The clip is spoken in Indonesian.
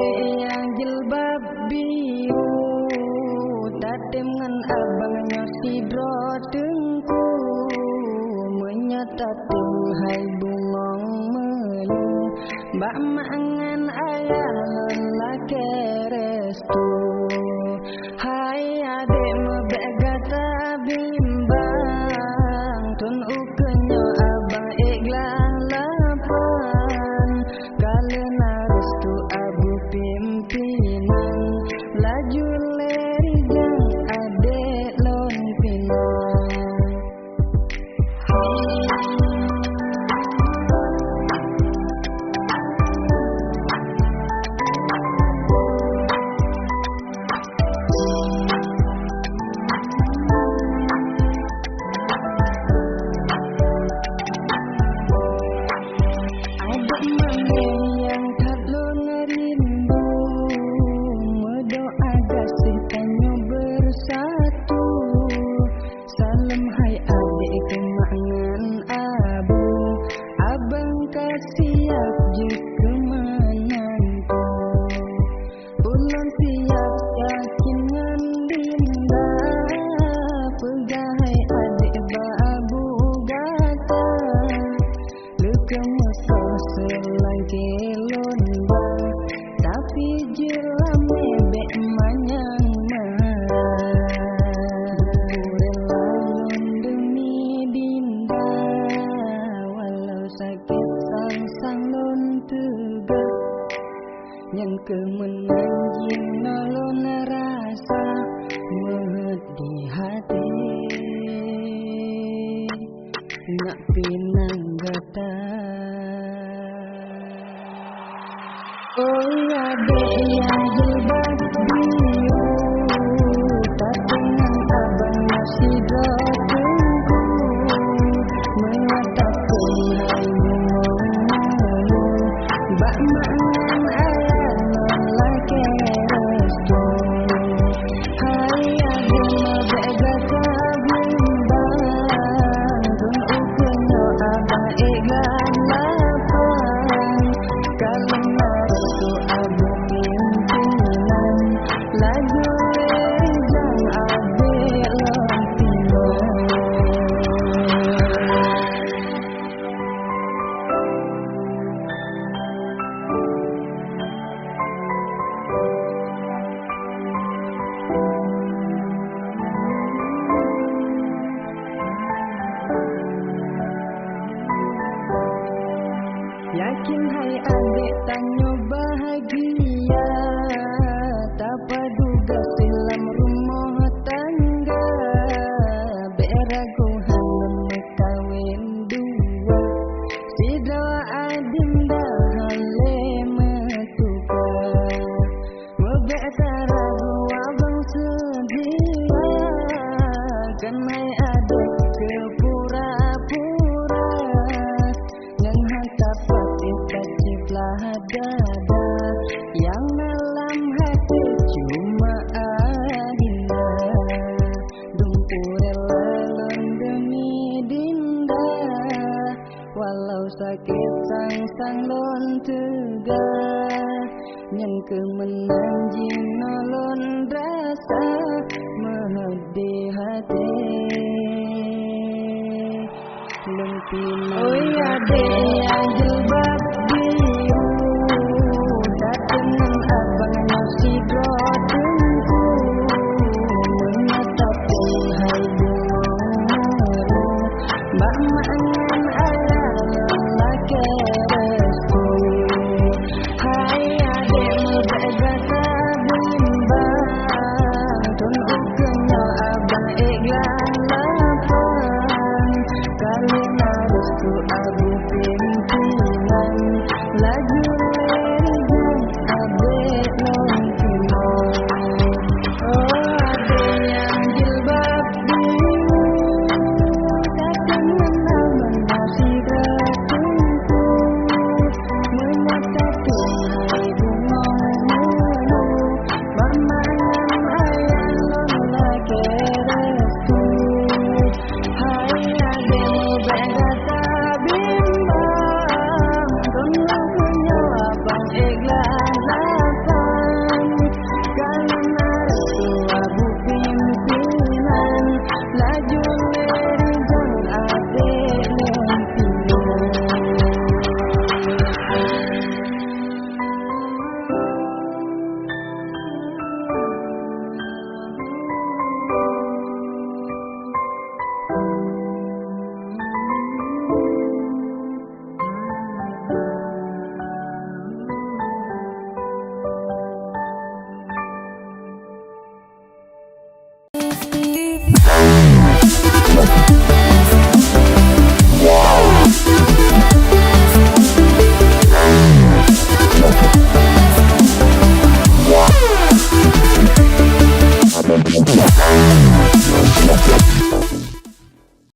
adik yang jilbab biru, tatem ngan abangnya sidro tengku, menyatakan hai bungong melu, mbak mangan ayah lelaki restu. Hai adik mebek gata bimbang, tun ukenyo abang ikhlas lapan, kalena restu abu pimpinan, laju leri jang adik lon pinang. Siap jika menantu, bulan siap yakin ngan dinda, pegahai adik babu gata, luka mesra selangke lomba, tapi jelam mebek manyang rela lon demi dinda, walau sakit sang lon tegak, yang kemenanjing nolon rasa mehet di hati, nak pinang gata. Oh adik yang jilbab biru, tatengan abangnya sidro tengku, mengatakan hai bak mangan ayah lelaki restu. Hai adik mebek gata bimbang, tun ukenyo abang ikhlas lapan, kalena restu abu pimpinan, laju leri jang adik lon pinang. Yakin hai adik tanyo bahagia, tak paduga silam rumah tangga, beraguhan kawin dua, sidro adim dah hale metuka, mebek taragu abang sedia, kan hai adik ke pura-pura, yang hantar ciplah dada, yang dalam hati cuma adinda, dumpur lelon demi dinda, walau sakit sang lon tegak, yang kemenanjing nolon rasa mehet di hati. Oh adik yang jilbab